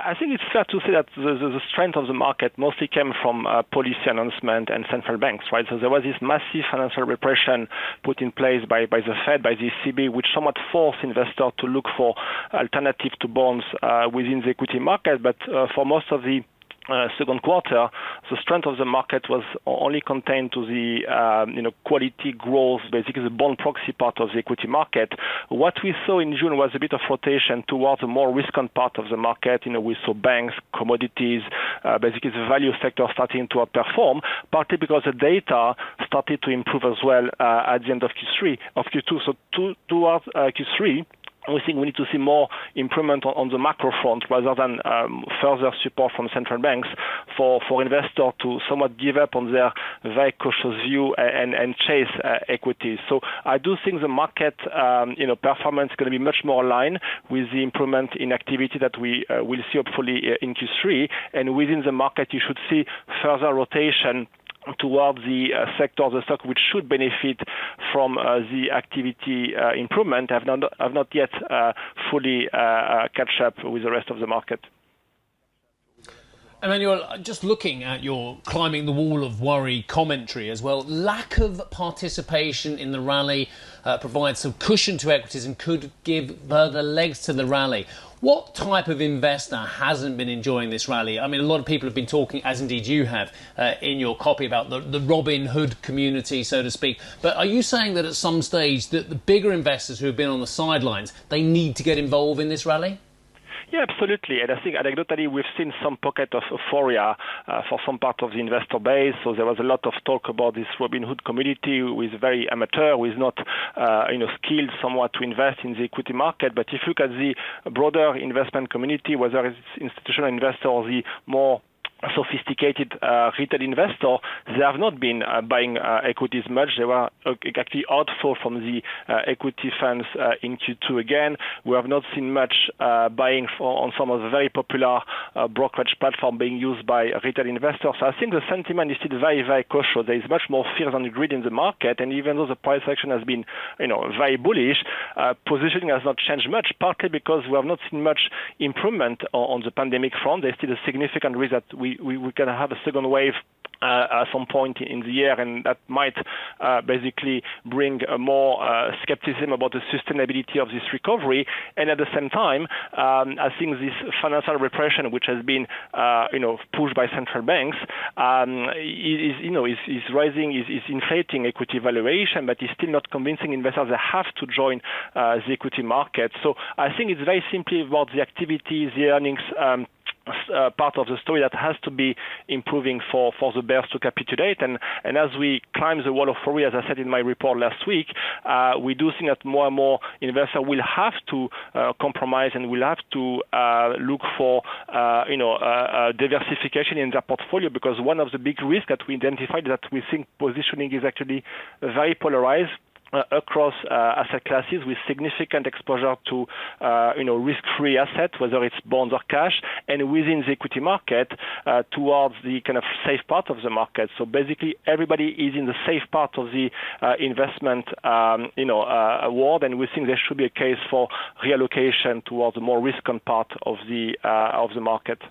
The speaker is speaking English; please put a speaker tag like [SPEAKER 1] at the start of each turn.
[SPEAKER 1] I think it's fair to say that the strength of the market mostly came from policy announcement and central banks, right? So there was this massive financial repression put in place by the Fed, by the ECB, which somewhat forced investors to look for alternatives to bonds within the equity market. But for most of the second quarter, the strength of the market was only contained to the quality growth, basically the bond proxy part of the equity market. What we saw in June was a bit of rotation towards the more risky part of the market. We saw banks, commodities, basically the value sector starting to outperform, partly because the data started to improve as well at the end of Q2. So towards Q3, we think we need to see more improvement on the macro front rather than further support from central banks for investors to somewhat give up on their very cautious view and chase equities. So I do think the market performance is going to be much more aligned with the improvement in activity that we will see hopefully in Q3. And within the market, you should see further rotation towards the sector of the stock which should benefit from the activity improvement have not yet fully catch up with the rest of the market.
[SPEAKER 2] Emmanuel, just looking at your climbing the wall of worry commentary as well, lack of participation in the rally provides some cushion to equities and could give further legs to the rally. What type of investor hasn't been enjoying this rally? I mean, a lot of people have been talking, as indeed you have in your copy, about the Robin Hood community, so to speak. But are you saying that at some stage that the bigger investors who have been on the sidelines, they need to get involved in this rally?
[SPEAKER 1] Yeah, absolutely. And I think anecdotally we've seen some pocket of euphoria for some part of the investor base. So there was a lot of talk about this Robin Hood community who is very amateur, who is not skilled somewhat to invest in the equity market. But if you look at the broader investment community, whether it's institutional investor or the more sophisticated retail investor, they have not been buying equities much. They were actually outflow from the equity funds in Q2 again. We have not seen much buying on some of the very popular brokerage platforms being used by retail investors. So I think the sentiment is still very, very cautious. There is much more fear than greed in the market, and even though the price action has been very bullish, positioning has not changed much, partly because we have not seen much improvement on the pandemic front. There's still a significant risk that we're going to have a second wave at some point in the year, and that might basically bring more skepticism about the sustainability of this recovery. And at the same time, I think this financial repression, which has been pushed by central banks, is rising, is inflating equity valuation, but is still not convincing investors they have to join the equity market. So I think it's very simply about the activity, the earnings part of the story that has to be improving for the bears to capitulate. And as we climb the wall of worry, as I said in my report last week, we do think that more and more investors will have to compromise and will have to look for diversification in their portfolio, because one of the big risks that we identified is that we think positioning is actually very polarized across asset classes with significant exposure to risk-free assets, whether it's bonds or cash, and within the equity market towards the kind of safe part of the market. So basically, everybody is in the safe part of the investment world, and we think there should be a case for reallocation towards the more risky part of the market.